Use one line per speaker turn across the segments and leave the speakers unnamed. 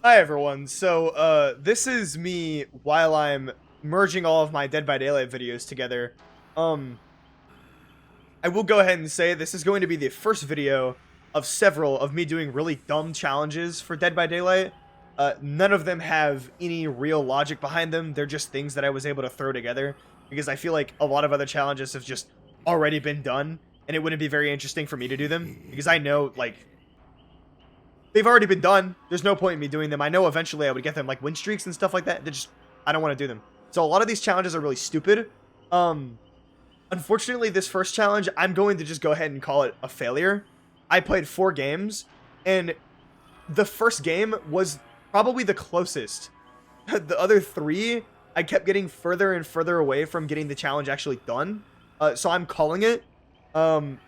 Hi everyone. This is me while I'm merging all of my Dead by Daylight videos together. Um I will go ahead and say this is going to be the first video of several of me doing really dumb challenges for Dead by Daylight. None of them have any real logic behind them. They're just things that I was able to throw together because I feel like a lot of other challenges have just already been done and it wouldn't be very interesting for me to do them because I know like they've already been done. There's no point in me doing them. I know eventually I would get them, like win streaks and stuff like that. I don't want to do them. So a lot of these challenges are really stupid. Um, Unfortunately, this first challenge, I'm going to just go ahead and call it a failure. I played 4 games, and the first game was probably the closest. The other 3, I kept getting further and further away from getting the challenge actually done. So I'm calling it. Um,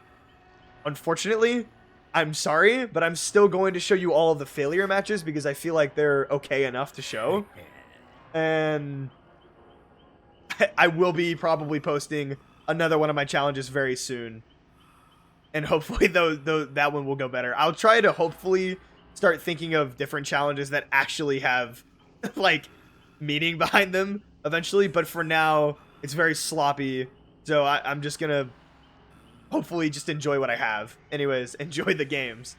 Unfortunately, I'm sorry, but I'm still going to show you all of the failure matches because I feel like they're okay enough to show. And I will be probably posting another one of my challenges very soon. And hopefully that one will go better. I'll try to hopefully start thinking of different challenges that actually have like meaning behind them eventually. But for now, it's very sloppy. So I'm just gonna hopefully just enjoy what I have. Anyways, enjoy the games.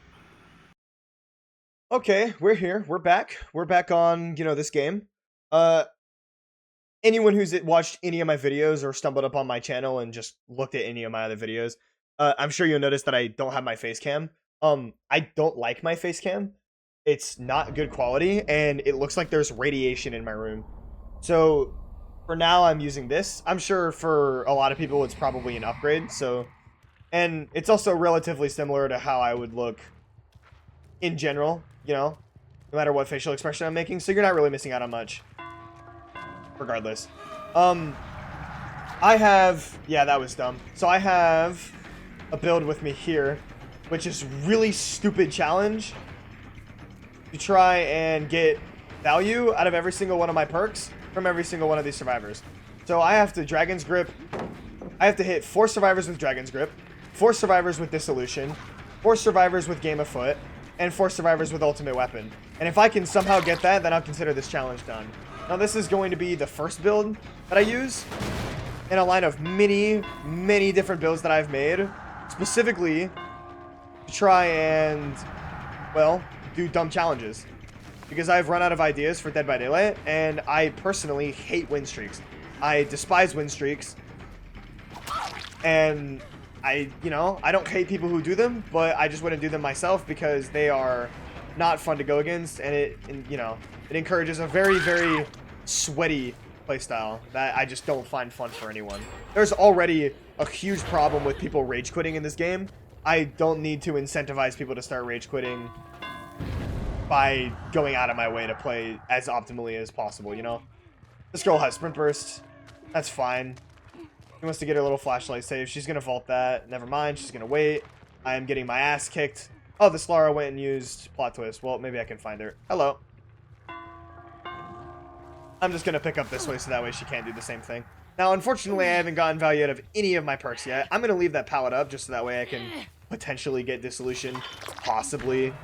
Okay, we're here. We're back. We're back on, this game. Uh Anyone who's watched any of my videos or stumbled upon my channel and just looked at any of my other videos, I'm sure you'll notice that I don't have my face cam. I don't like my face cam. It's not good quality and it looks like there's radiation in my room. So, for now I'm using this. I'm sure for a lot of people it's probably an upgrade, and it's also relatively similar to how I would look in general, no matter what facial expression I'm making, so you're not really missing out on much. Regardless. I have... Yeah, that was dumb. So I have a build with me here, which is really stupid challenge to try and get value out of every single one of my perks from every single one of these survivors. So I have to Dragon's Grip. I have to hit 4 survivors with Dragon's Grip, 4 survivors with Dissolution, 4 survivors with Game of Foot, and 4 survivors with Ultimate Weapon. And if I can somehow get that, then I'll consider this challenge done. Now this is going to be the first build that I use in a line of many, many different builds that I've made, specifically to try and, well, do dumb challenges. Because I've run out of ideas for Dead by Daylight, and I personally hate win streaks. I despise win streaks, and I don't hate people who do them, but I just wouldn't do them myself because they are not fun to go against, and it encourages a very, very sweaty playstyle that I just don't find fun for anyone. There's already a huge problem with people rage quitting in this game. I don't need to incentivize people to start rage quitting by going out of my way to play as optimally as possible, This girl has Sprint Burst. That's fine. She wants to get her little flashlight save. She's going to vault that. Never mind. She's going to wait. I am getting my ass kicked. Oh, this Lara went and used Plot Twist. Well, maybe I can find her. Hello. I'm just going to pick up this way so that way she can't do the same thing. Now, unfortunately, I haven't gotten value out of any of my perks yet. I'm going to leave that palette up just so that way I can potentially get Dissolution. Possibly.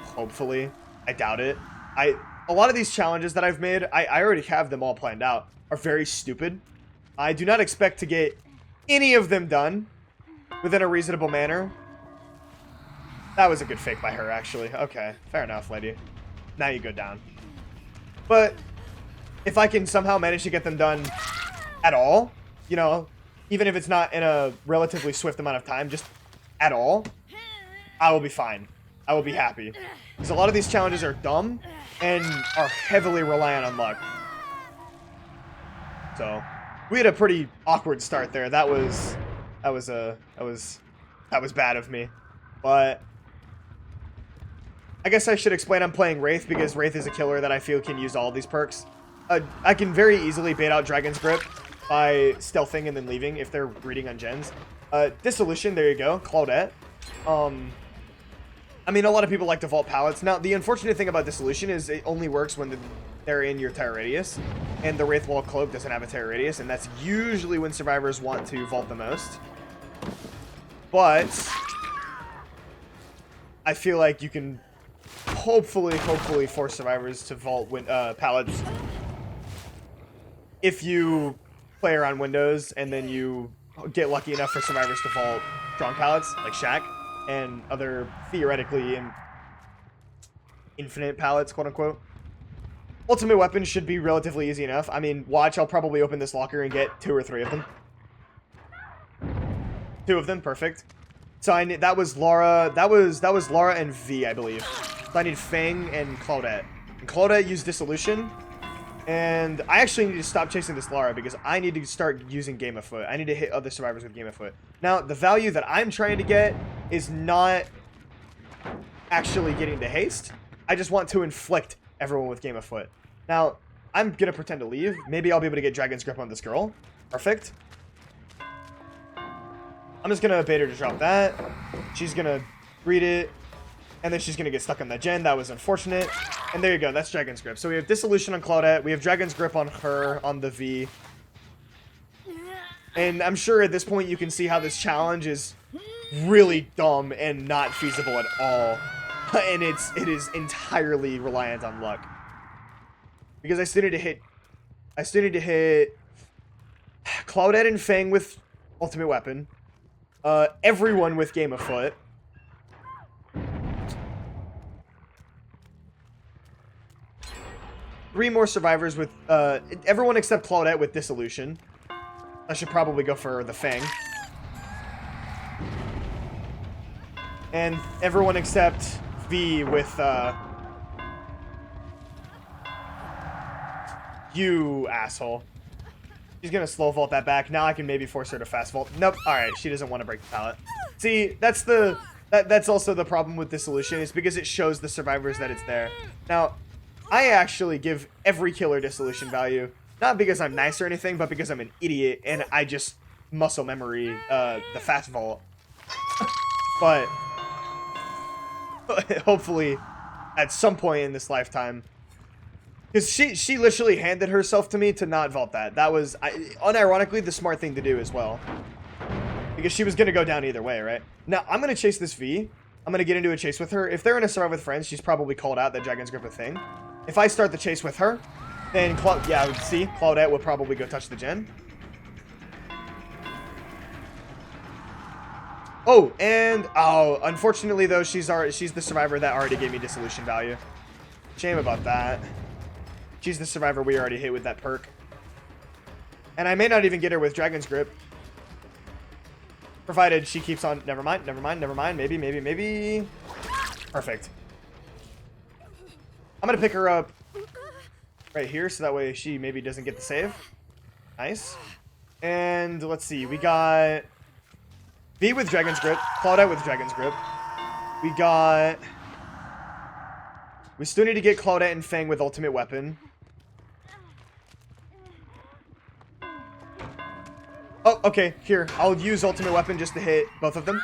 Hopefully. I doubt it. A lot of these challenges that I've made, I already have them all planned out, are very stupid. I do not expect to get any of them done within a reasonable manner. That was a good fake by her, actually. Okay, fair enough, lady. Now you go down. But if I can somehow manage to get them done at all, even if it's not in a relatively swift amount of time, just at all, I will be fine. I will be happy. Because a lot of these challenges are dumb and are heavily reliant on luck. So, we had a pretty awkward start there. That was bad of me. But I guess I should explain I'm playing Wraith because Wraith is a killer that I feel can use all of these perks. I can very easily bait out Dragon's Grip by stealthing and then leaving if they're greeting on gens. Dissolution, there you go. Claudette. I mean, a lot of people like to vault pallets. Now, the unfortunate thing about Dissolution is it only works when they're in your terror radius, and the Wraithwall Cloak doesn't have a terror radius, and that's usually when survivors want to vault the most. But I feel like you can hopefully force survivors to vault pallets. If you play around windows and then you get lucky enough for survivors to vault strong pallets, like Shaq, and other theoretically infinite pallets, quote unquote. Ultimate weapon should be relatively easy enough. I mean, watch, I'll probably open this locker and get 2 or 3 of them. 2 of them, perfect. So I need, that was Laura and V, I believe. So I need Fang and Claudette. And Claudette used Dissolution. And I actually need to stop chasing this Lara because I need to start using Game of Foot. I need to hit other survivors with Game of Foot. Now, the value that I'm trying to get is not actually getting the haste. I just want to inflict everyone with Game of Foot. Now, I'm going to pretend to leave. Maybe I'll be able to get Dragon's Grip on this girl. Perfect. I'm just going to bait her to drop that. She's going to read it. And then she's going to get stuck on that gen. That was unfortunate. And there you go. That's Dragon's Grip. So we have Dissolution on Claudette. We have Dragon's Grip on her, on the V. And I'm sure at this point you can see how this challenge is really dumb and not feasible at all. And it is entirely reliant on luck. Because I still need to hit Claudette and Fang with Ultimate Weapon. Everyone with Game of Foot. Three more survivors with, everyone except Claudette with Dissolution. I should probably go for the Fang. And everyone except V with, you asshole. She's gonna slow vault that back. Now I can maybe force her to fast vault. Nope. Alright, she doesn't want to break the pallet. See, that's also the problem with Dissolution, is because it shows the survivors that it's there. Now, I actually give every killer Dissolution value, not because I'm nice or anything, but because I'm an idiot and I just muscle memory the fast vault. But hopefully at some point in this lifetime, because she literally handed herself to me to not vault that. That was unironically the smart thing to do as well, because she was gonna go down either way, right? Now I'm gonna chase this V. I'm gonna get into a chase with her. If they're in a survive with friends, she's probably called out that Dragon's Grip a thing. If I start the chase with her, then Claudette will probably go touch the gen. Oh, and unfortunately though, she's the survivor that already gave me Dissolution value. Shame about that. She's the survivor we already hit with that perk. And I may not even get her with Dragon's Grip. Provided she keeps on. Never mind. Maybe. Perfect. I'm gonna pick her up right here, so that way she maybe doesn't get the save. Nice. And let's see, we got V with Dragon's Grip, Claudette with Dragon's Grip. We still need to get Claudette and Fang with Ultimate Weapon. Oh, okay, here, I'll use Ultimate Weapon just to hit both of them.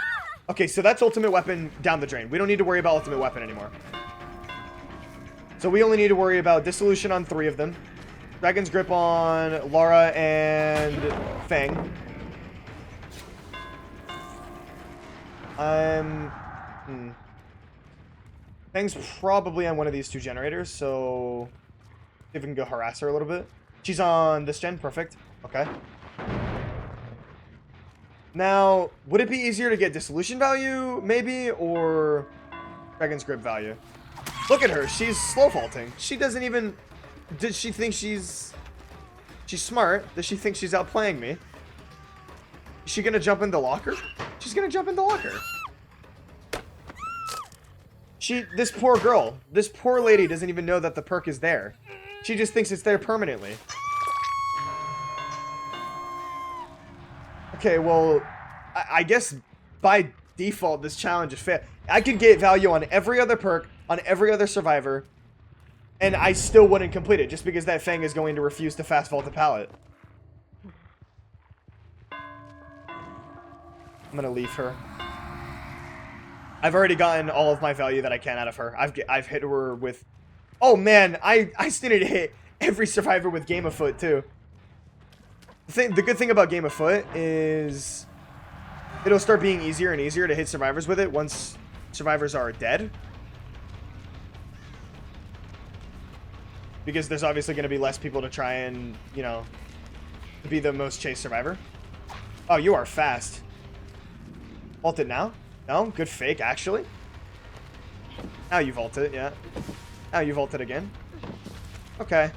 Okay, so that's Ultimate Weapon down the drain. We don't need to worry about Ultimate Weapon anymore. So we only need to worry about Dissolution on 3 of them. Dragon's Grip on Lara and Fang. Fang's probably on one of these 2 generators, so see if we can go harass her a little bit. She's on this gen, perfect. Okay. Now, would it be easier to get Dissolution value, maybe, or Dragon's Grip value? Look at her, she's slow vaulting. She doesn't even... Does she think she's smart? Does she think she's outplaying me? Is she gonna jump in the locker? She's gonna jump in the locker. This poor girl, this poor lady doesn't even know that the perk is there. She just thinks it's there permanently. Okay, well, I guess by default this challenge is fair. I could get value on every other perk, on every other survivor, and I still wouldn't complete it just because that Fang is going to refuse to fast vault the pallet. I'm gonna leave her. I've already gotten all of my value that I can out of her. I've hit her with... Oh man, I still need to hit every survivor with Game of Foot too. The good thing about Game of Foot is it'll start being easier and easier to hit survivors with it once survivors are dead. because there's obviously going to be less people to try and, you know, be the most chased survivor. Oh, you are fast. Vault it now? No? Good fake, actually. Now you vault it, yeah. Now you vault it again. Okay.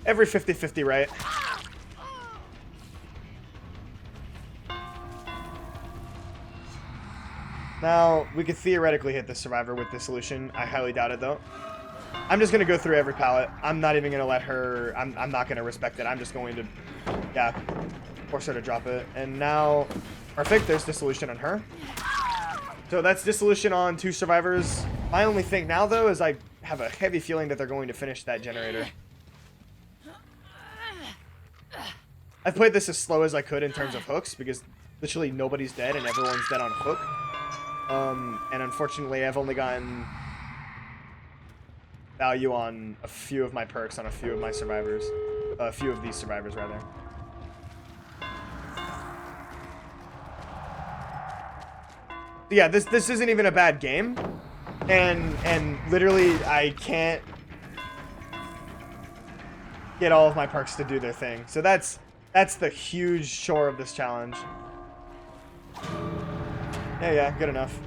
Every 50-50, right? Now, we could theoretically hit the survivor with this solution. I highly doubt it, though. I'm just going to go through every pallet. I'm not even going to let her... I'm not going to respect it. I'm just going to, yeah, force her to drop it. And now, perfect. There's dissolution on her. So that's dissolution on 2 survivors. My only thing now, though, is I have a heavy feeling that they're going to finish that generator. I've played this as slow as I could in terms of hooks, because literally nobody's dead and everyone's dead on a hook. And unfortunately, I've only gotten value on a few of my perks on a few of my survivors. A few of these survivors, rather. Yeah, this isn't even a bad game. And literally, I can't get all of my perks to do their thing. So that's the huge shore of this challenge. Yeah, good enough.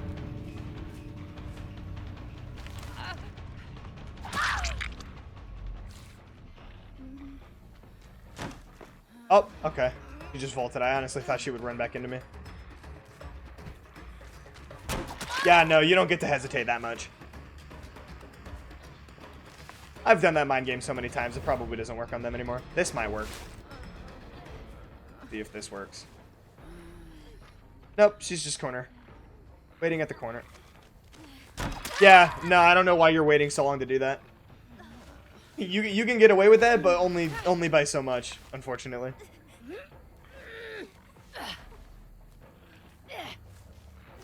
Oh, okay. You just vaulted. I honestly thought she would run back into me. Yeah, no, you don't get to hesitate that much. I've done that mind game so many times, it probably doesn't work on them anymore. This might work. See if this works. Nope, she's just corner. Waiting at the corner. Yeah, no, I don't know why you're waiting so long to do that. You can get away with that, but only by so much, unfortunately.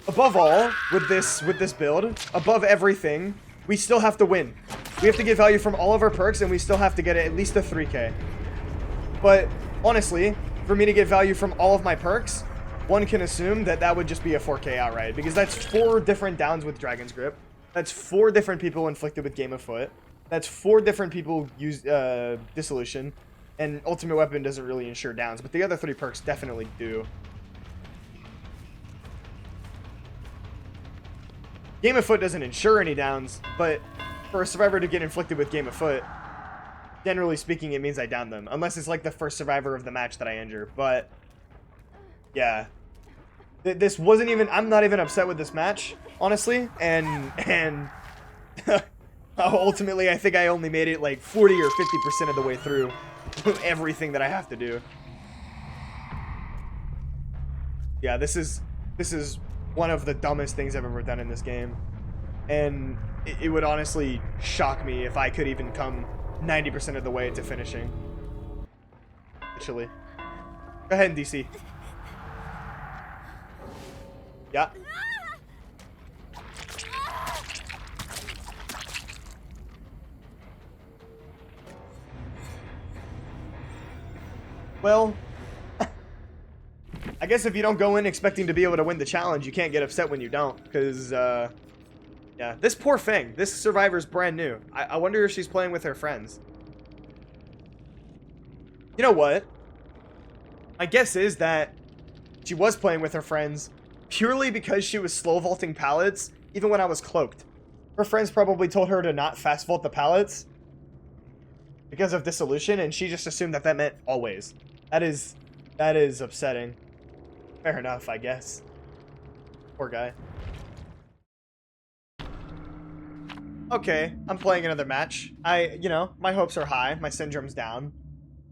Above all, with this build, above everything, we still have to win. We have to get value from all of our perks, and we still have to get at least a 3K. But honestly, for me to get value from all of my perks, one can assume that that would just be a 4K outright, because that's 4 different downs with Dragon's Grip. That's 4 different people inflicted with Game of Foot. That's 4 different people use Dissolution, and Ultimate Weapon doesn't really ensure downs, but the other 3 perks definitely do. Game of Foot doesn't ensure any downs, but for a survivor to get inflicted with Game of Foot, generally speaking, it means I down them. Unless it's like the first survivor of the match that I injure. But, yeah. This wasn't even... I'm not even upset with this match, honestly. And ultimately, I think I only made it like 40 or 50% of the way through everything that I have to do. Yeah, this is one of the dumbest things I've ever done in this game. And it would honestly shock me if I could even come 90% of the way to finishing. Actually. Go ahead, DC. Yeah. Well, I guess if you don't go in expecting to be able to win the challenge, you can't get upset when you don't, because, yeah. This poor Fang, this survivor's brand new. I wonder if she's playing with her friends. You know what? My guess is that she was playing with her friends purely because she was slow vaulting pallets, even when I was cloaked. Her friends probably told her to not fast vault the pallets because of dissolution, and she just assumed that that meant always. That is upsetting. Fair enough, I guess. Poor guy. Okay, I'm playing another match. You know, my hopes are high. My syndrome's down.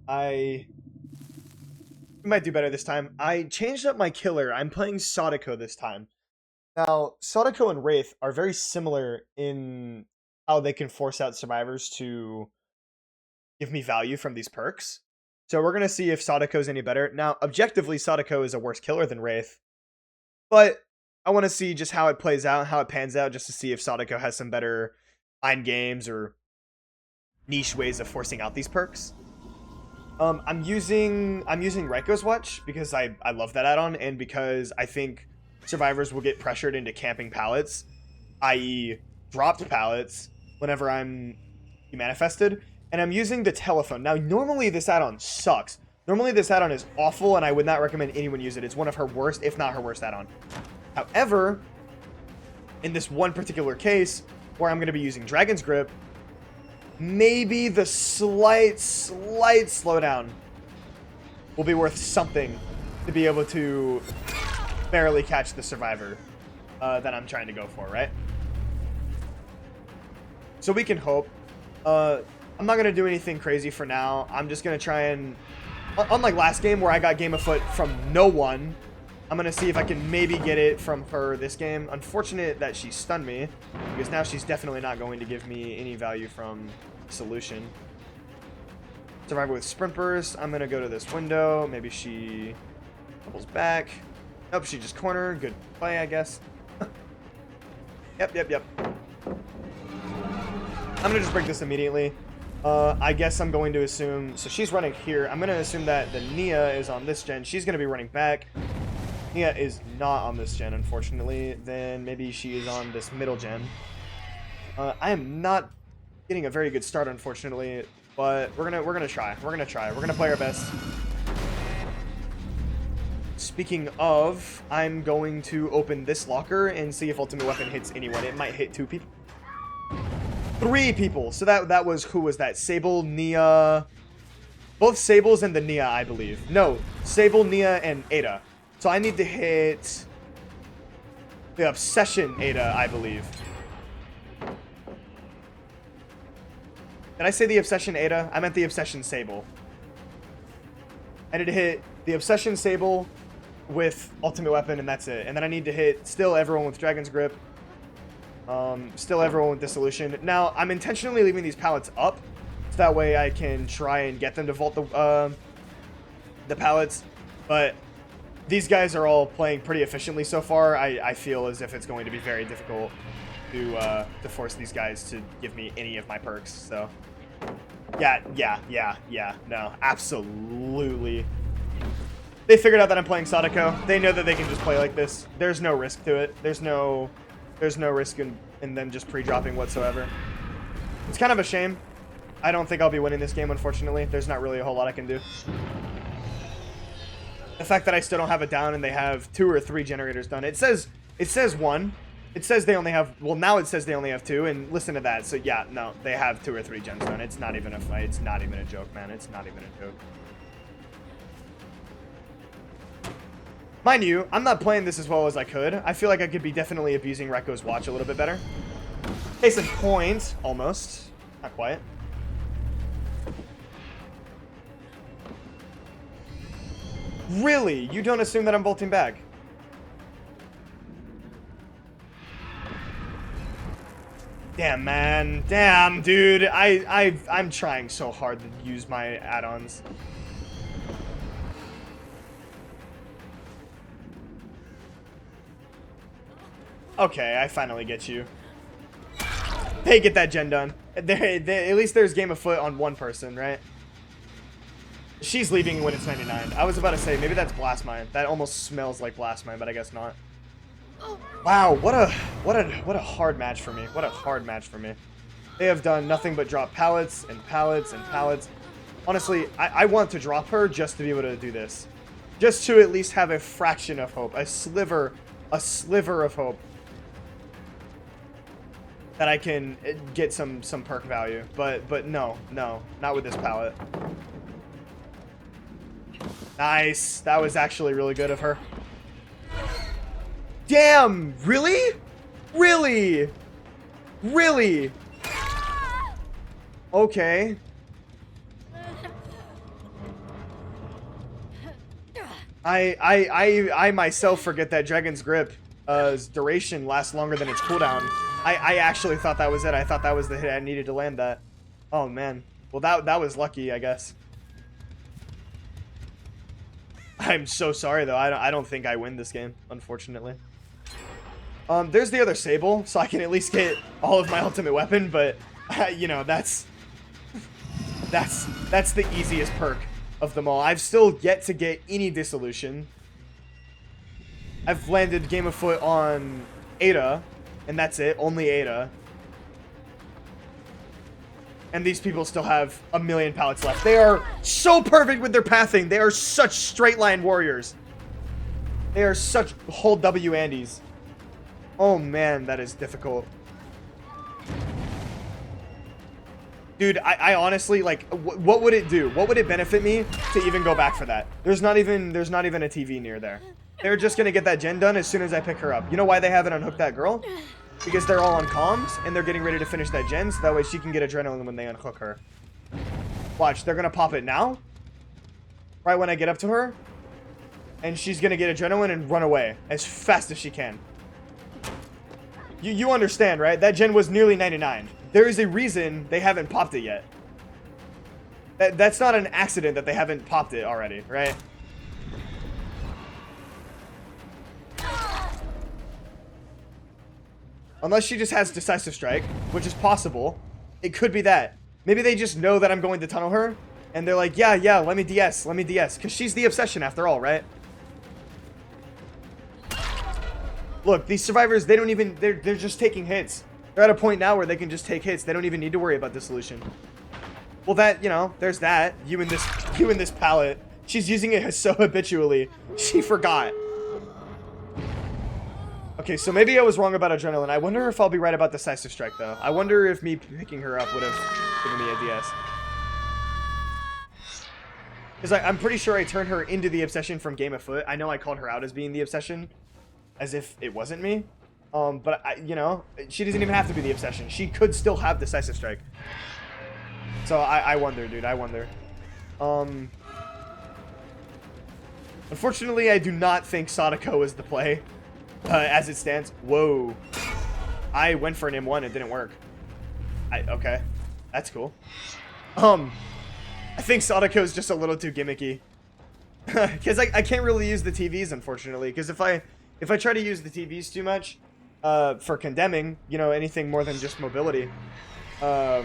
We might do better this time. I changed up my killer. I'm playing Sadako this time. Now, Sadako and Wraith are very similar in how they can force out survivors to give me value from these perks. So we're going to see if Sadako's any better. Now, objectively, Sadako is a worse killer than Wraith. But I want to see just how it plays out, how it pans out, just to see if Sadako has some better mind games or niche ways of forcing out these perks. I'm using Reiko's Watch because I love that add-on, and because I think survivors will get pressured into camping pallets, i.e. dropped pallets, whenever I'm manifested, and I'm using the telephone. Now, normally this add-on sucks. Normally this add-on is awful, and I would not recommend anyone use it. It's one of her worst, if not her worst add-on. However, in this one particular case, where I'm going to be using Dragon's Grip, maybe the slight slowdown will be worth something to be able to barely catch the survivor that I'm trying to go for, right? So we can hope. I'm not going to do anything crazy for now. I'm just going to try and, unlike last game where I got Game Afoot from no one, I'm going to see if I can maybe get it from her this game. Unfortunate that she stunned me, because now she's definitely not going to give me any value from Solution. Survivor with Sprint Burst. I'm going to go to this window. Maybe she doubles back. Nope, she just cornered. Good play, I guess. Yep. I'm going to just break this immediately. I guess I'm going to assume... So she's running here. I'm going to assume that the Nia is on this gen. She's going to be running back. Nia is not on this gen, unfortunately. Then maybe she is on this middle gen. I am not getting a very good start, unfortunately. But we're gonna try. We're gonna play our best. Speaking of, I'm going to open this locker and see if Ultimate Weapon hits anyone. It might hit 2 people. 3 people. So that was, who was that? Sable, Nia. Both Sables and the Nia, I believe. No, Sable, Nia, and Ada. So I need to hit the Obsession Ada, I believe. Did I say the Obsession Ada? I meant the Obsession Sable. I need to hit the Obsession Sable with Ultimate Weapon, and that's it. And then I need to hit still everyone with Dragon's Grip. Still everyone with Dissolution. Now, I'm intentionally leaving these pallets up, so that way I can try and get them to vault the pallets. But these guys are all playing pretty efficiently so far. I feel as if it's going to be very difficult to force these guys to give me any of my perks. So, yeah. No, absolutely. They figured out that I'm playing Sadako. They know that they can just play like this. There's no risk to it. There's no risk in them just pre-dropping whatsoever. It's kind of a shame. I don't think I'll be winning this game, unfortunately. There's not really a whole lot I can do. The fact that I still don't have it down and they have 2 or 3 generators done. It says 1. It says they only have, well, now it says they only have 2, and listen to that. So yeah, no, they have 2 or 3 gens done. It's not even a fight. It's not even a joke, man. It's not even a joke. Mind you, I'm not playing this as well as I could. I feel like I could be definitely abusing Rekko's watch a little bit better. Case in point, almost. Not quite. Really? You don't assume that I'm bolting back? Damn, man. Damn, dude. I'm trying so hard to use my add-ons. Okay, I finally get you. Hey, get that gen done. At least there's Game Afoot on one person, right? She's leaving when it's 99. I was about to say, maybe that's Blast Mine. That almost smells like Blast Mine, but I guess not. Wow, what a hard match for me. What a hard match for me. They have done nothing but drop pallets and pallets and pallets. Honestly, I want to drop her just to be able to do this. Just to at least have a fraction of hope. A sliver of hope. That I can get some perk value. But no, not with this pallet. Nice. That was actually really good of her. Damn! Really? Really? Really? Okay. I myself forget that Dragon's Grip's duration lasts longer than its cooldown. I actually thought that was it. I thought that was the hit I needed to land that. Oh man. Well, that was lucky, I guess. I'm so sorry though. I don't think I win this game, unfortunately. There's the other Sable, so I can at least get all of my ultimate weapon, but you know, that's the easiest perk of them all. I've still yet to get any Dissolution. I've landed Game Afoot on Ada, and that's it, only Ada. And these people still have a million pallets left. They are so perfect with their pathing. They are such straight line warriors. They are such whole W Andes. Oh man, that is difficult. Dude, I honestly, like, what would it do? What would it benefit me to even go back for that? There's not even a TV near there. They're just gonna get that gen done as soon as I pick her up. You know why they haven't unhooked that girl? Because they're all on comms, and they're getting ready to finish that gen, so that way she can get adrenaline when they unhook her. Watch, they're gonna pop it now. Right when I get up to her. And she's gonna get adrenaline and run away as fast as she can. You understand, right? That gen was nearly 99. There is a reason they haven't popped it yet. That's not an accident that they haven't popped it already, right? Unless she just has Decisive Strike, which is possible. It could be that. Maybe they just know that I'm going to tunnel her. And they're like, yeah, let me DS. Because she's the obsession after all, right? Look, these survivors, they don't even... They're just taking hits. They're at a point now where they can just take hits. They don't even need to worry about dissolution. Well, that, you know, there's that. You and this pallet. She's using it so habitually. She forgot. Okay, so maybe I was wrong about adrenaline. I wonder if I'll be right about Decisive Strike, though. I wonder if me picking her up would have given me a DS. Because I'm pretty sure I turned her into the obsession from Game of Foot. I know I called her out as being the obsession. As if it wasn't me. But, you know, she doesn't even have to be the obsession. She could still have Decisive Strike. So I wonder, dude. I wonder. Unfortunately, I do not think Sadako is the play. As it stands. Whoa. I went for an M1. It didn't work. Okay. That's cool. I think Sadako is just a little too gimmicky. Because I can't really use the TVs, unfortunately. Because if I try to use the TVs too much, for condemning, you know, anything more than just mobility, they're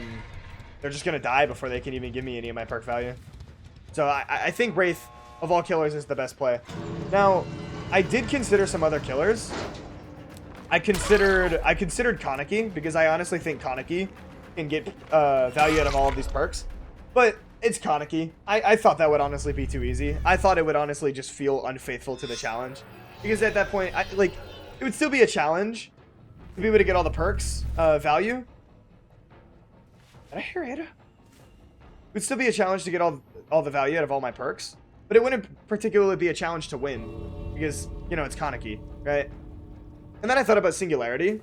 just going to die before they can even give me any of my perk value. So I think Wraith, of all killers, is the best play. Now... I did consider some other killers. I considered Kaneki, because I honestly think Kaneki can get value out of all of these perks. But it's Kaneki. I thought that would honestly be too easy. I thought it would honestly just feel unfaithful to the challenge. Because at that point, it would still be a challenge to be able to get all the perks value. Did I hear Ada? It would still be a challenge to get all the value out of all my perks. But it wouldn't particularly be a challenge to win. Because, you know, it's Kaneki, right? And then I thought about Singularity.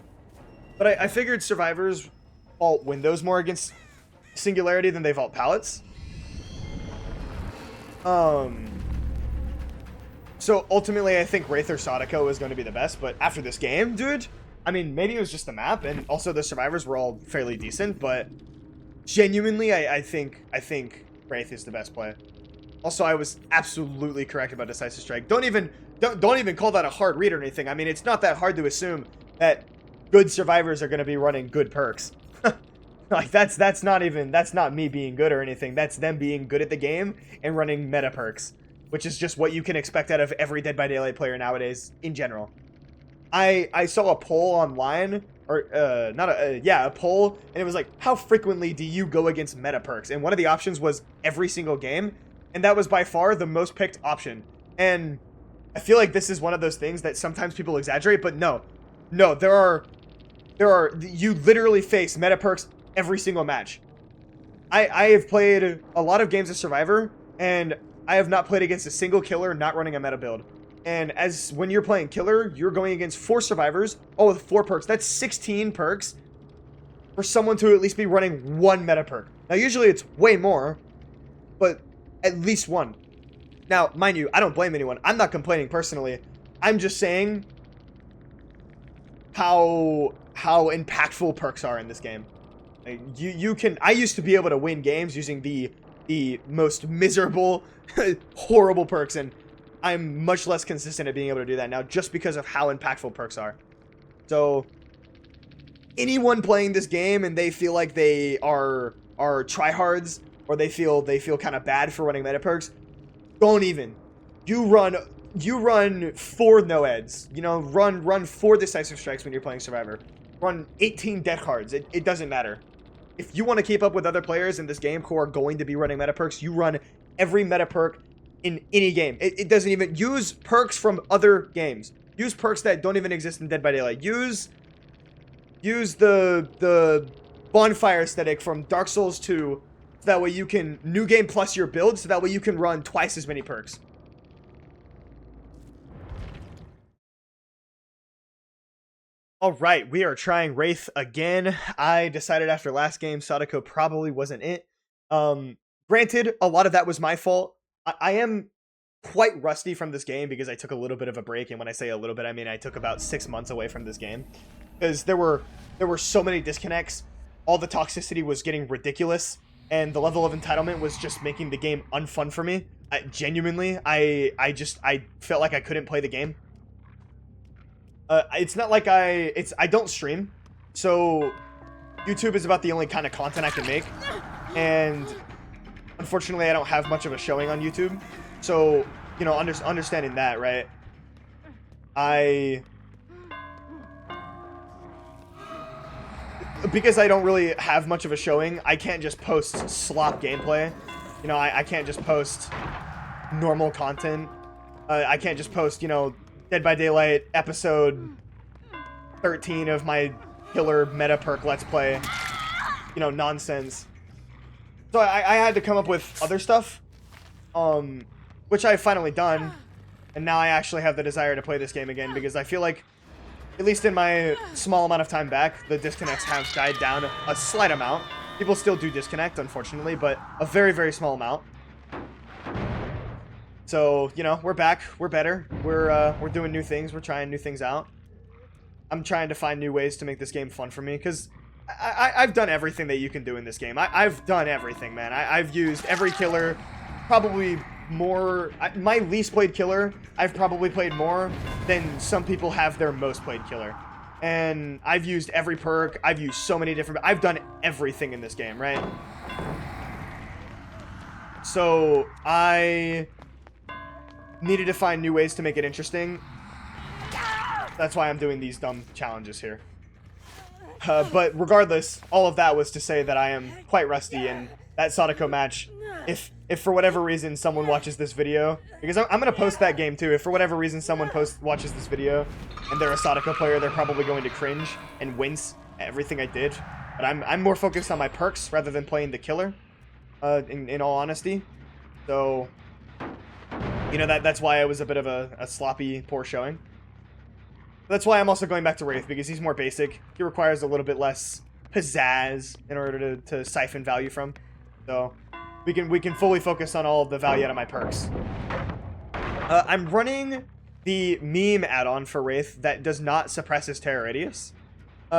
But I figured survivors vault windows more against Singularity than they vault pallets. So ultimately, I think Wraith or Sadako is going to be the best. But after this game, dude, I mean, maybe it was just the map. And also the survivors were all fairly decent. But genuinely, I think Wraith is the best play. Also, I was absolutely correct about Decisive Strike. Don't even call that a hard read or anything. I mean, it's not that hard to assume that good survivors are going to be running good perks. Like that's not me being good or anything. That's them being good at the game and running meta perks, which is just what you can expect out of every Dead by Daylight player nowadays in general. I saw a poll online, or a poll, and it was like, how frequently do you go against meta perks? And one of the options was every single game. And that was by far the most picked option. And I feel like this is one of those things that sometimes people exaggerate, but no, there are, you literally face meta perks every single match. I have played a lot of games of Survivor, and I have not played against a single killer not running a meta build. And when you're playing killer, you're going against 4 survivors, all with 4 perks. That's 16 perks for someone to at least be running 1 meta perk. Now, usually it's way more, but at least 1. Now, mind you, I don't blame anyone. I'm not complaining personally. I'm just saying how impactful perks are in this game. Like, I used to be able to win games using the most miserable, horrible perks, and I'm much less consistent at being able to do that now just because of how impactful perks are. So, anyone playing this game and they feel like they are tryhards, or they feel kind of bad for running meta perks, don't even. You run 4 no-eds. You know, run 4 Decisive Strikes when you're playing Survivor. Run 18 Death Cards. It doesn't matter. if you want to keep up with other players in this game who are going to be running meta perks, you run every meta perk in any game. It doesn't even use perks from other games. Use perks that don't even exist in Dead by Daylight. Use the bonfire aesthetic from Dark Souls 2, so that way you can new game plus your build, so that way you can run twice as many perks. Alright, we are trying Wraith again. I decided after last game Sadako probably wasn't it. Granted, a lot of that was my fault. I am quite rusty from this game because I took a little bit of a break, and when I say a little bit, I mean I took about 6 months away from this game. Because there were so many disconnects, all the toxicity was getting ridiculous, and the level of entitlement was just making the game unfun for me. Genuinely, I felt like I couldn't play the game. It's not like I don't stream, so YouTube is about the only kind of content I can make, and unfortunately I don't have much of a showing on YouTube, so, you know, understanding that, right, because I don't really have much of a showing, I can't just post slop gameplay, you know, I can't just post normal content, I can't just post, you know, Dead by Daylight episode 13 of my killer meta perk let's play, you know, nonsense. So I had to come up with other stuff, which I've finally done, and now I actually have the desire to play this game again, because I feel like, at least in my small amount of time back, the disconnects have died down a slight amount. People still do disconnect, unfortunately, but a very, very small amount. So, you know, we're back, we're better, we're doing new things, we're trying new things out. I'm trying to find new ways to make this game fun for me, because I've done everything that you can do in this game. I've done everything, man. I've used every killer, probably more, my least played killer, I've probably played more than some people have their most played killer. And I've used every perk, I've used so many different, I've done everything in this game, right? So, I needed to find new ways to make it interesting. That's why I'm doing these dumb challenges here. But regardless, all of that was to say that I am quite rusty, and that Sadako match, if for whatever reason someone watches this video, because I'm going to post that game too, if for whatever reason someone watches this video and they're a Sadako player, they're probably going to cringe and wince at everything I did. But I'm more focused on my perks rather than playing the killer, in all honesty. So, you know, that's why it was a bit of a sloppy, poor showing. That's why I'm also going back to Wraith, because he's more basic. He requires a little bit less pizzazz in order to siphon value from. So we can fully focus on all of the value out of my perks. I'm running the meme add-on for Wraith that does not suppress his terror radius,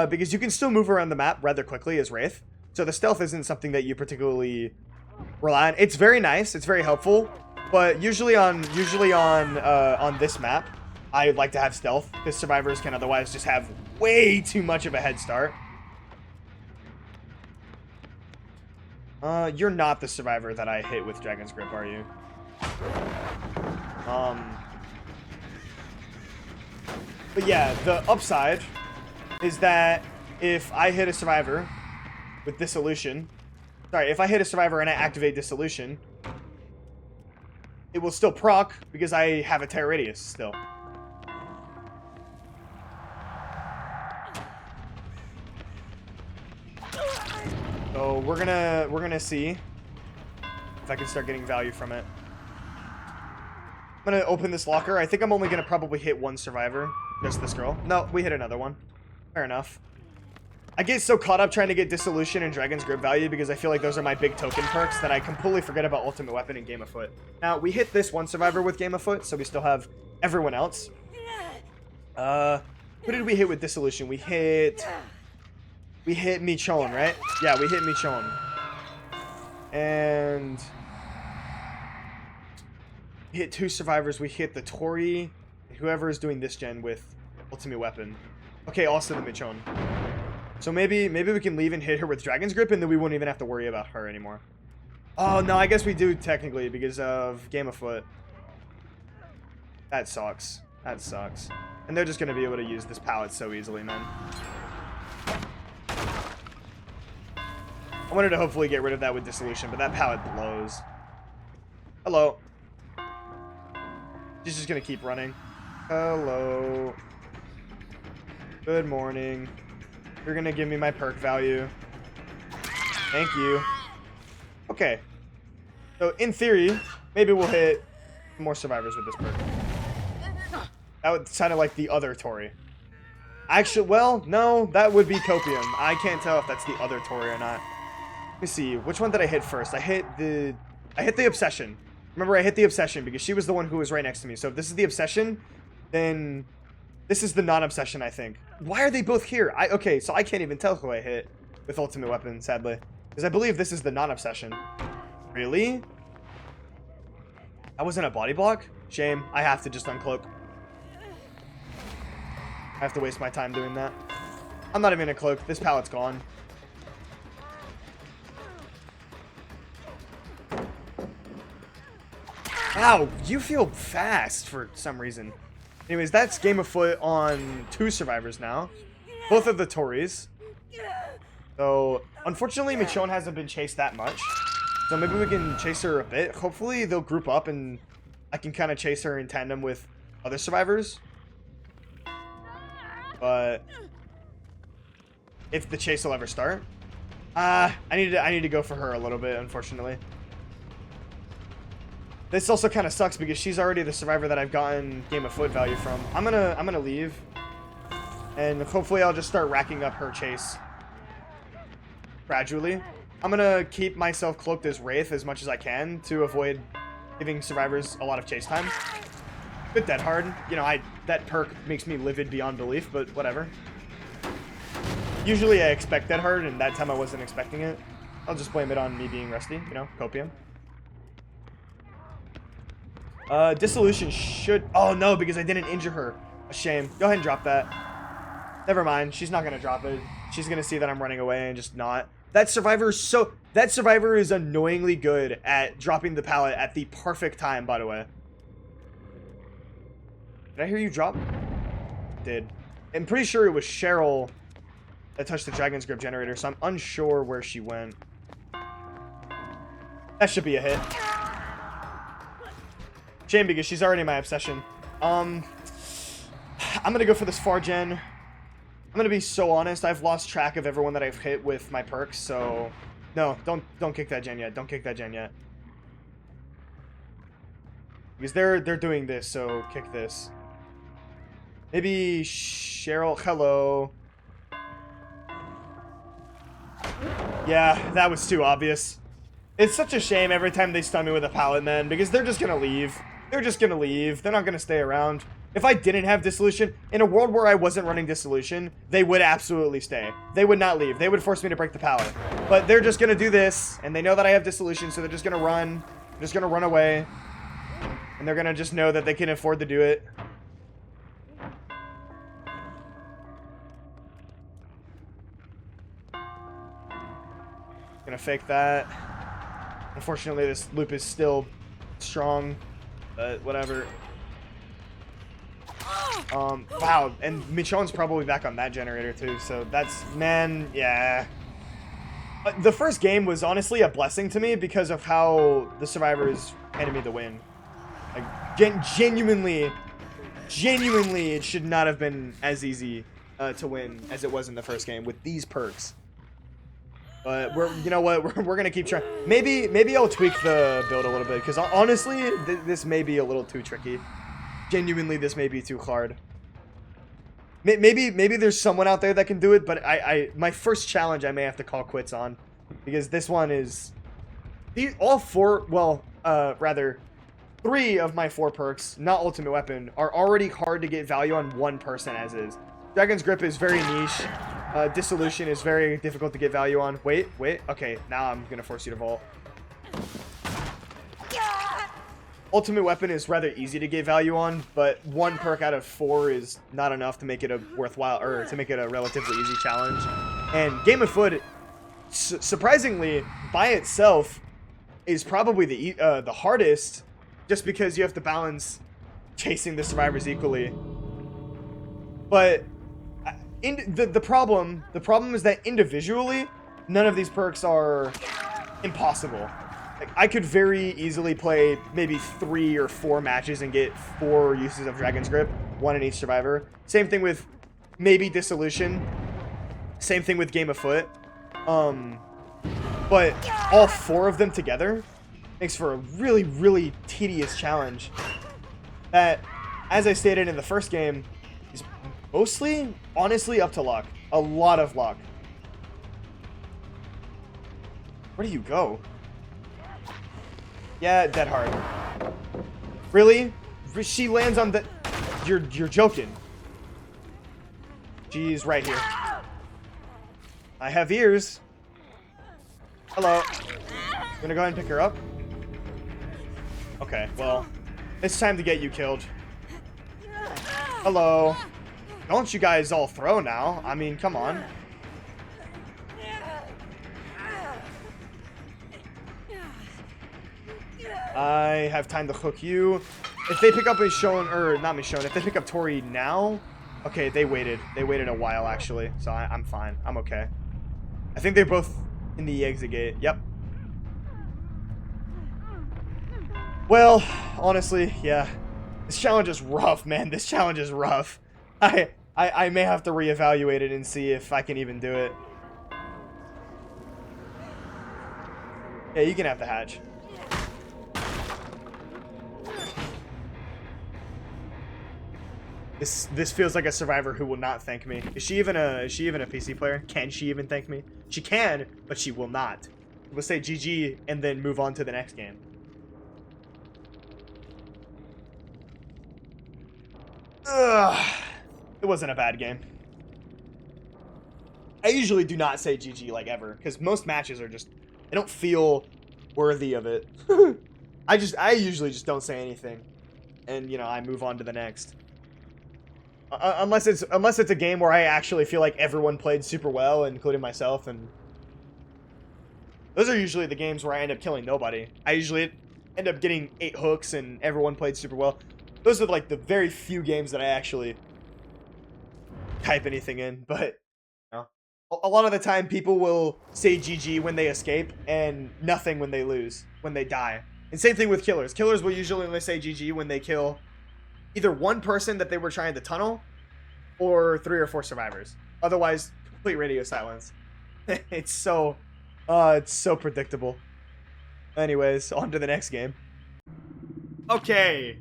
because you can still move around the map rather quickly as Wraith. So the stealth isn't something that you particularly rely on. It's very nice. It's very helpful. But usually on this map, I like to have stealth, because survivors can otherwise just have way too much of a head start. You're not the survivor that I hit with Dragon's Grip, are you? But yeah, the upside is that if I hit a survivor with Dissolution, sorry, if I hit a survivor and I activate Dissolution, it will still proc because I have a terror radius still. So we're gonna see if I can start getting value from it. I'm gonna open this locker. I think I'm only gonna probably hit one survivor. Just this girl. No, we hit another one. Fair enough. I get so caught up trying to get Dissolution and Dragon's Grip value because I feel like those are my big token perks that I completely forget about Ultimate Weapon and Game of Foot. Now, we hit this one survivor with Game of Foot, so we still have everyone else. Who did we hit with Dissolution? We hit Michonne, right? Yeah, we hit Michonne. And we hit two survivors. We hit the Tori, whoever is doing this gen with Ultimate Weapon. Okay, also the Michonne. So maybe we can leave and hit her with Dragon's Grip, and then we won't even have to worry about her anymore. Oh, no, I guess we do technically because of Game of Foot. That sucks. That sucks. And they're just going to be able to use this palette so easily, man. I wanted to hopefully get rid of that with Dissolution, but that pallet blows. Hello. She's just gonna keep running. Hello. Good morning. You're gonna give me my perk value. Thank you. Okay. So, in theory, maybe we'll hit more survivors with this perk. That would sound like the other Tori. Actually, well, no, that would be Copium. I can't tell if that's the other Tori or not. Let me see. Which one did I hit first? I hit the Obsession. Remember, I hit the Obsession because she was the one who was right next to me. So if this is the Obsession, then this is the non-Obsession, I think. Why are they both here? Okay, so I can't even tell who I hit with Ultimate Weapon, sadly. Because I believe this is the non-Obsession. Really? That wasn't a body block? Shame. I have to just uncloak. I have to waste my time doing that. I'm not even gonna cloak. This pallet's gone. Wow, you feel fast for some reason. Anyways, that's Game of Foot on 2 survivors now. Both of the Tories. So, unfortunately, Michonne hasn't been chased that much. So maybe we can chase her a bit. Hopefully, they'll group up and I can kind of chase her in tandem with other survivors. But if the chase will ever start. I need to go for her a little bit, unfortunately. This also kind of sucks because she's already the survivor that I've gotten Game of Foot value from. I'm gonna leave, and hopefully I'll just start racking up her chase gradually. I'm gonna keep myself cloaked as Wraith as much as I can to avoid giving survivors a lot of chase time. Bit dead hard, you know. That perk makes me livid beyond belief, but whatever. Usually I expect dead hard, and that time I wasn't expecting it. I'll just blame it on me being rusty, you know, Copium. Dissolution should... Oh, no, because I didn't injure her. A shame. Go ahead and drop that. Never mind. She's not going to drop it. She's going to see that I'm running away and just not. That survivor is annoyingly good at dropping the pallet at the perfect time, by the way. Did I hear you drop? Did. I'm pretty sure it was Cheryl that touched the Dragon's Grip generator, so I'm unsure where she went. That should be a hit. Shame because she's already my obsession. I'm gonna go for this far gen. I'm gonna be so honest. I've lost track of everyone that I've hit with my perks. So, no, don't kick that gen yet. Don't kick that gen yet. Because they're doing this. So kick this. Maybe Cheryl. Hello. Yeah, that was too obvious. It's such a shame every time they stun me with a pallet, man, because they're just gonna leave. They're just gonna leave. They're not gonna stay around. If I didn't have Dissolution, in a world where I wasn't running Dissolution, they would absolutely stay. They would not leave. They would force me to break the pallet. But they're just gonna do this, and they know that I have Dissolution, so they're just gonna run. They're just gonna run away. And they're gonna just know that they can afford to do it. Gonna fake that. Unfortunately, this loop is still strong, but whatever. Wow, and Michonne's probably back on that generator too, so that's, man, yeah. The first game was honestly a blessing to me because of how the survivors handed me the win. Like, genuinely, it should not have been as easy to win as it was in the first game with these perks. But you know what, we're gonna keep trying. Maybe I'll tweak the build a little bit because honestly, this may be a little too tricky. Genuinely, this may be too hard. Maybe there's someone out there that can do it, but my first challenge I may have to call quits on because this one is all four. Well, rather, 3 of my 4 perks, not Ultimate Weapon, are already hard to get value on one person as is. Dragon's Grip is very niche. Dissolution is very difficult to get value on. Wait. Okay, now I'm gonna force you to vault. Ultimate Weapon is rather easy to get value on, but 1 perk out of 4 is not enough to make it a worthwhile, or to make it a relatively easy challenge. And Game of Foot, surprisingly, by itself, is probably the hardest, just because you have to balance chasing the survivors equally. But the problem is that individually, none of these perks are impossible. Like, I could very easily play maybe 3 or 4 matches and get 4 uses of Dragon's Grip, 1 in each survivor. Same thing with maybe Dissolution. Same thing with Game of Foot. But all 4 of them together makes for a really, really tedious challenge that, as I stated in the first game, is mostly, honestly, up to luck. A lot of luck. Where do you go? Yeah, dead hard. Really? She lands on the... You're joking. She's right here. I have ears. Hello. I'm gonna go ahead and pick her up. Okay, well, it's time to get you killed. Hello. Don't you guys all throw now. I mean, come on. I have time to hook you. If they pick up Michonne, or not Michonne, if they pick up Tori now, okay, they waited. They waited a while, actually, so I'm fine. I'm okay. I think they're both in the exit gate. Yep. Well, honestly, yeah. This challenge is rough, man. This challenge is rough. I may have to reevaluate it and see if I can even do it. Yeah, you can have the hatch. This feels like a survivor who will not thank me. Is she even a PC player? Can she even thank me? She can, but she will not. We'll say GG and then move on to the next game. Ugh. It wasn't a bad game. I usually do not say GG like ever, because most matches are just, I don't feel worthy of it. I usually just don't say anything, and you know, I move on to the next. Unless it's a game where I actually feel like everyone played super well, including myself, and those are usually the games where I end up killing nobody. I usually end up getting 8 hooks and everyone played super well. Those are like the very few games that I actually type anything in, but you know, a lot of the time people will say GG when they escape and nothing when they lose, when they die. And same thing with killers. Killers will usually only say GG when they kill either one person that they were trying to tunnel or 3 or 4 survivors. Otherwise, complete radio silence. It's so predictable. Anyways, on to the next game. Okay.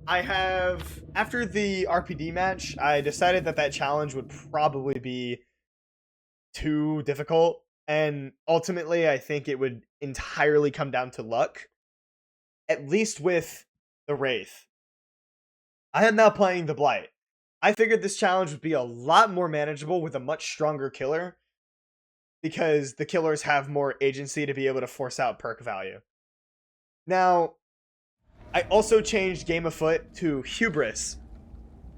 I have, after the RPD match, I decided that challenge would probably be too difficult, and ultimately I think it would entirely come down to luck, at least with the Wraith. I am now playing the Blight. I figured this challenge would be a lot more manageable with a much stronger killer, because the killers have more agency to be able to force out perk value. Now, I also changed Game of Foot to Hubris.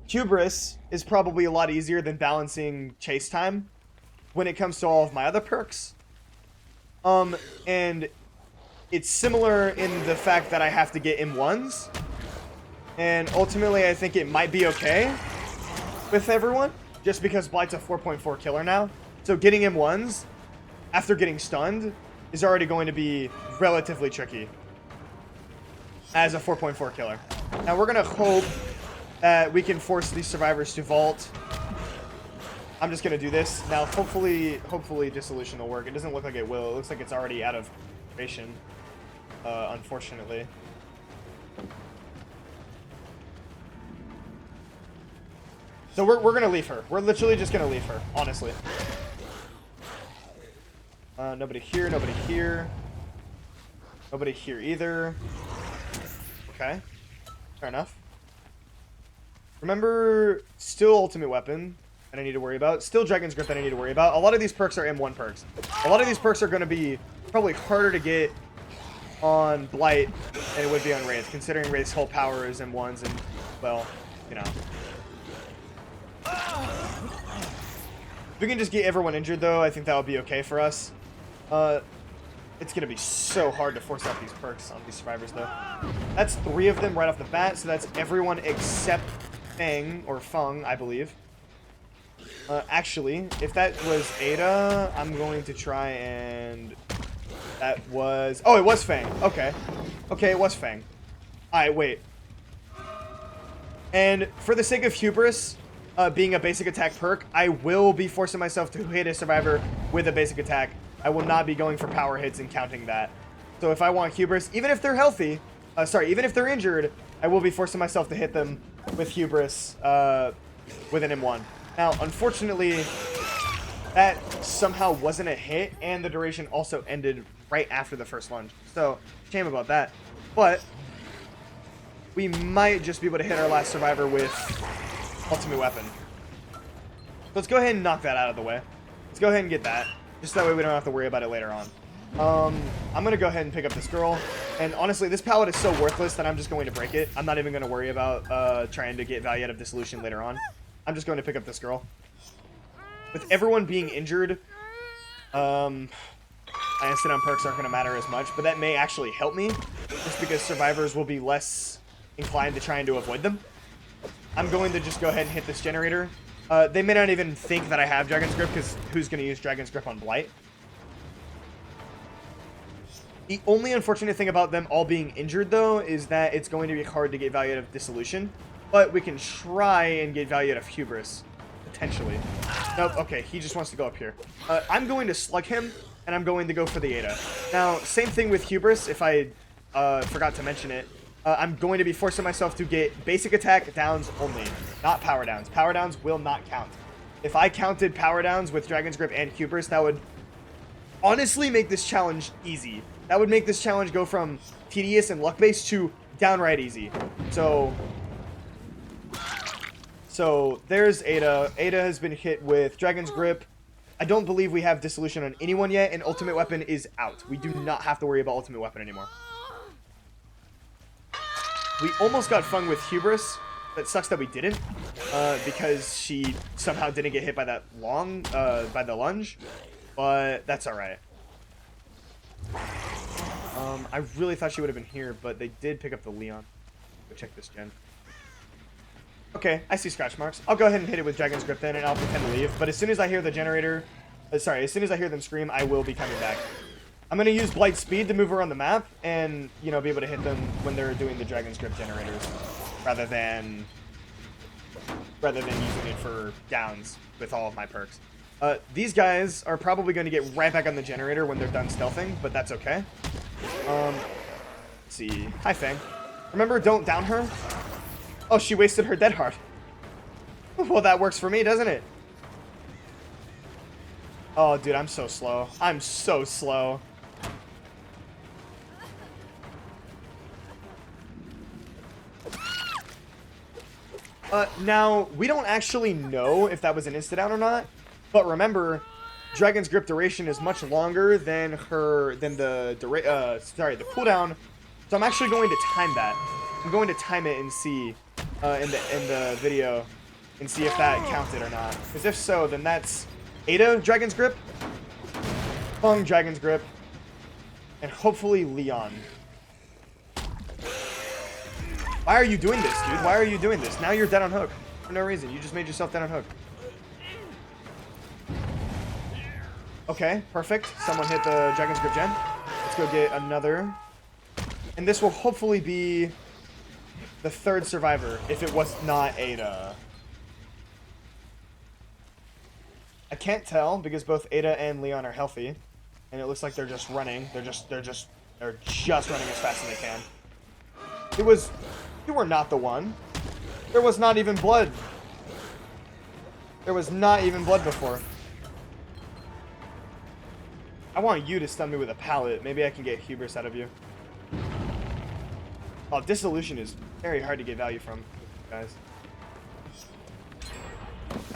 Hubris is probably a lot easier than balancing chase time when it comes to all of my other perks. And it's similar in the fact that I have to get M1s. And ultimately, I think it might be okay with everyone, just because Blight's a 4.4 killer now. So getting M1s after getting stunned is already going to be relatively tricky as a 4.4 killer. Now we're gonna hope that we can force these survivors to vault. I'm just gonna do this. Now hopefully Dissolution will work. It doesn't look like it will. It looks like it's already out of duration, unfortunately. So we're gonna leave her. We're literally just gonna leave her, honestly. Nobody here, nobody here. Nobody here either. Okay, fair enough. Remember, still Ultimate Weapon that I need to worry about. Still Dragon's Grip that I need to worry about. A lot of these perks are M1 perks. A lot of these perks are going to be probably harder to get on Blight than it would be on Wraith, considering Wraith's whole power is M1s and, well, you know. If we can just get everyone injured, though, I think that would be okay for us. It's going to be so hard to force out these perks on these survivors, though. That's 3 of them right off the bat, so that's everyone except Feng, or Feng, I believe. Actually, if that was Ada, I'm going to try and... That was... Oh, it was Fang. Okay. Okay, it was Fang. Alright, wait. And for the sake of Hubris, being a basic attack perk, I will be forcing myself to hit a survivor with a basic attack. I will not be going for power hits and counting that. So if I want Hubris, even if they're healthy, even if they're injured, I will be forcing myself to hit them with Hubris with an M1. Now, unfortunately, that somehow wasn't a hit, and the duration also ended right after the first lunge. So, shame about that. But we might just be able to hit our last survivor with ultimate weapon. Let's go ahead and knock that out of the way. Let's go ahead and get that. Just that way we don't have to worry about it later on. I'm going to go ahead and pick up this girl. And honestly, this pallet is so worthless that I'm just going to break it. I'm not even going to worry about trying to get value out of Dissolution later on. I'm just going to pick up this girl. With everyone being injured, my instant on perks aren't going to matter as much. But that may actually help me. Just because survivors will be less inclined to trying to avoid them. I'm going to just go ahead and hit this generator. They may not even think that I have Dragon's Grip, because who's going to use Dragon's Grip on Blight? The only unfortunate thing about them all being injured, though, is that it's going to be hard to get value out of Dissolution. But we can try and get value out of Hubris, potentially. Nope, okay, he just wants to go up here. I'm going to slug him, and I'm going to go for the Ada. Now, same thing with Hubris, if I forgot to mention it. I'm going to be forcing myself to get basic attack downs only, not power downs. Power downs will not count. If I counted power downs with Dragon's Grip and Hubris, that would honestly make this challenge easy. That would make this challenge go from tedious and luck-based to downright easy. So there's Ada. Ada has been hit with Dragon's Grip. I don't believe we have Dissolution on anyone yet, and Ultimate Weapon is out. We do not have to worry about Ultimate Weapon anymore. We almost got Fung with Hubris. That sucks that we didn't, because she somehow didn't get hit by that by the lunge, but that's all right. I really thought she would have been here, but they did pick up the Leon. Go check this gen. Okay, I see scratch marks. I'll go ahead and hit it with Dragon's Grip then, and I'll pretend to leave. But as soon as I hear the generator, as soon as I hear them scream, I will be coming back. I'm going to use Blight Speed to move around the map and, you know, be able to hit them when they're doing the Dragon's Grip generators, rather than using it for downs with all of my perks. These guys are probably going to get right back on the generator when they're done stealthing, but that's okay. Let's see. Hi, Fang. Remember, don't down her? Oh, she wasted her dead heart. Well, that works for me, doesn't it? Oh, dude, I'm so slow. I'm so slow. Now, we don't actually know if that was an insta-down or not, but remember, Dragon's Grip duration is much longer than the cooldown, so I'm actually going to time that. I'm going to time it and see in the video and see if that counted or not. Because if so, then that's Ada Dragon's Grip, Fung Dragon's Grip, and hopefully Leon. Why are you doing this, dude? Why are you doing this? Now you're dead on hook. For no reason. You just made yourself dead on hook. Okay, perfect. Someone hit the Dragon's Grip gen. Let's go get another. And this will hopefully be the third survivor, if it was not Ada. I can't tell because both Ada and Leon are healthy. And it looks like they're just running. They're just running as fast as they can. You were not the one. There was not even blood. There was not even blood before. I want you to stun me with a pallet. Maybe I can get hubris out of you. Oh, Dissolution is very hard to get value from, guys.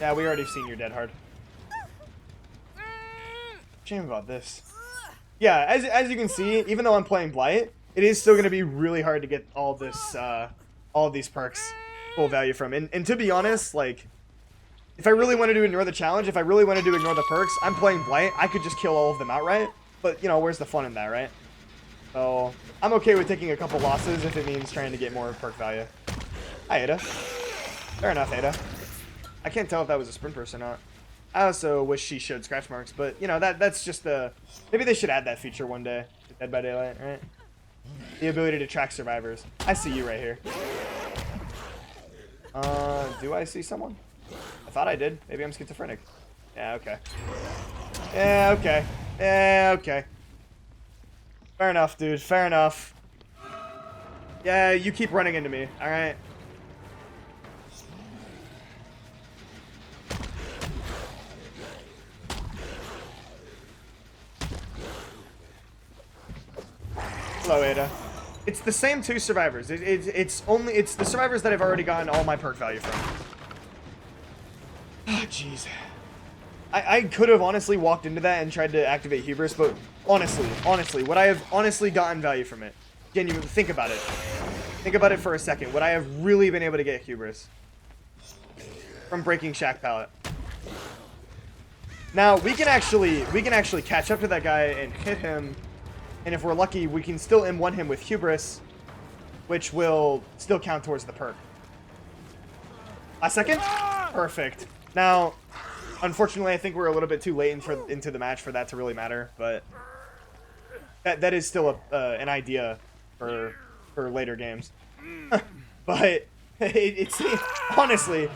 Yeah, we already seen your dead hard. Shame about this. Yeah, as you can see, even though I'm playing Blight, it is still going to be really hard to get all of these perks full value from. And to be honest, like, if I really wanted to ignore the challenge, if I really wanted to ignore the perks, I'm playing Blight. I could just kill all of them outright. But, you know, where's the fun in that, right? So, I'm okay with taking a couple losses if it means trying to get more perk value. Hi, Ada. Fair enough, Ada. I can't tell if that was a sprint burst or not. I also wish she showed scratch marks, but you know that's just the maybe they should add that feature one day to Dead by Daylight, right? The ability to track survivors. I see you right here. Do I see someone? I thought I did. Maybe I'm schizophrenic. Yeah, okay. Yeah, okay. Yeah, okay. Fair enough, dude. Fair enough. Yeah, you keep running into me, alright? Hello, Ada. It's the same two survivors. It's the survivors that I've already gotten all my perk value from. Oh, jeez. I could have honestly walked into that and tried to activate Hubris, but honestly, would I have honestly gotten value from it? Genuinely, think about it. Think about it for a second. Would I have really been able to get Hubris from breaking Shack Pallet? Now we can actually catch up to that guy and hit him, and if we're lucky, we can still M1 him with Hubris, which will still count towards the perk. A second? Perfect. Now, unfortunately, I think we're a little bit too late into the match for that to really matter, but that is still an idea for later games. But it's honestly,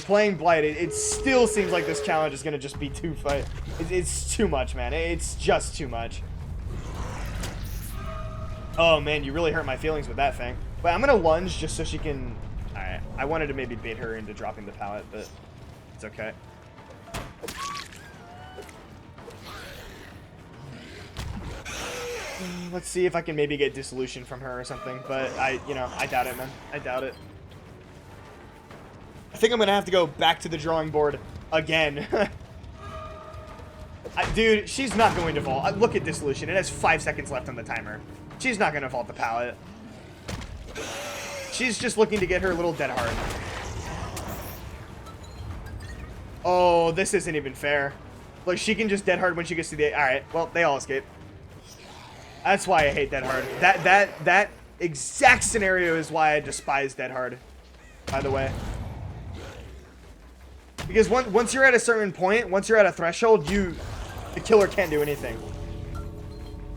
playing Blight, it still seems like this challenge is gonna just be too fight. It's too much, man. It's just too much. Oh man, you really hurt my feelings with that thing. But I'm gonna lunge just so she can. Alright, I wanted to maybe bait her into dropping the pallet, but it's okay. Let's see if I can maybe get dissolution from her or something, but I doubt it, man. I doubt it. I think I'm gonna have to go back to the drawing board again. Dude, she's not going to vault. Look at dissolution. It has 5 seconds left on the timer. She's not gonna vault the pallet. She's just looking to get her little dead heart. Oh, this isn't even fair. Look, she can just dead hard when she gets to the... Alright, well, they all escape. That's why I hate dead hard. That exact scenario is why I despise dead hard, by the way. Because once you're at a certain point, once you're at a threshold, the killer can't do anything.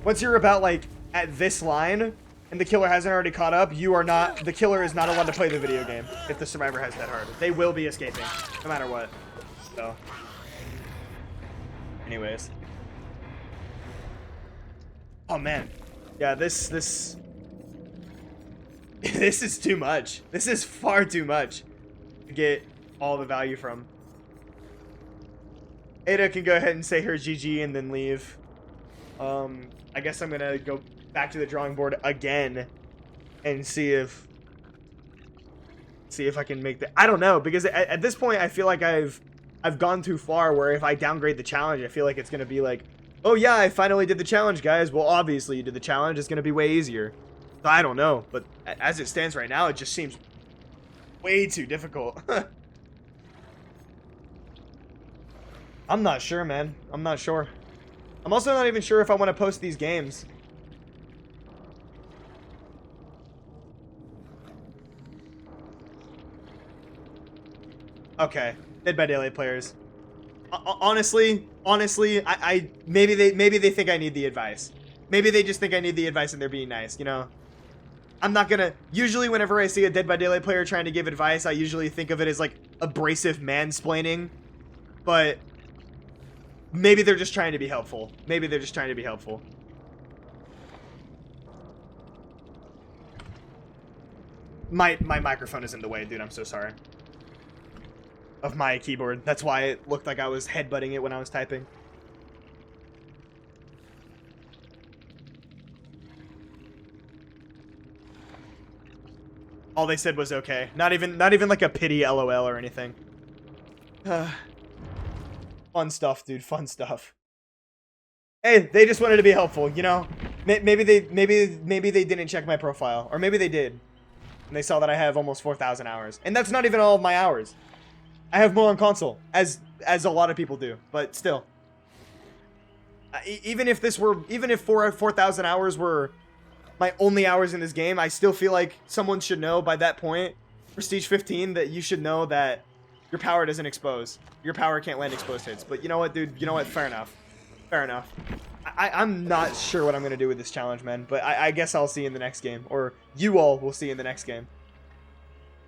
Once you're about, like, at this line, and the killer hasn't already caught up, the killer is not allowed to play the video game if the survivor has dead hard. They will be escaping, no matter what. So, anyways. Oh man, yeah, this is too much. This is far too much to get all the value from. Ada can go ahead and say her GG and then leave. I guess I'm gonna go back to the drawing board again and see if I can make the. I don't know, because at this point I feel like I've gone too far, where if I downgrade the challenge, I feel like it's gonna be like, oh yeah, I finally did the challenge, guys. Well, obviously you did the challenge. It's gonna be way easier. So I don't know, but as it stands right now, it just seems way too difficult. I'm not sure, man. I'm not sure. I'm also not even sure if I want to post these games. Okay, Dead by Daylight players. Honestly, I maybe they think I need the advice. Maybe they just think I need the advice and they're being nice, you know? I'm not gonna... Usually whenever I see a Dead by Daylight player trying to give advice, I usually think of it as, like, abrasive mansplaining. But maybe they're just trying to be helpful. Maybe they're just trying to be helpful. My microphone is in the way, dude. I'm so sorry. Of my keyboard. That's why it looked like I was headbutting it when I was typing. All they said was okay. Not even like a pity LOL or anything. Fun stuff, dude. Fun stuff. Hey, they just wanted to be helpful, you know? Maybe they didn't check my profile, or maybe they did. And they saw that I have almost 4,000 hours. And that's not even all of my hours. I have more on console, as a lot of people do, but still. Even if 4,000 hours were my only hours in this game, I still feel like someone should know by that point, Prestige 15, that you should know that Your power doesn't expose. Your power can't land exposed hits. But you know what, dude? You know what? Fair enough. Fair enough. I'm not sure what I'm going to do with this challenge, man. But I guess I'll see in the next game. Or you all will see in the next game.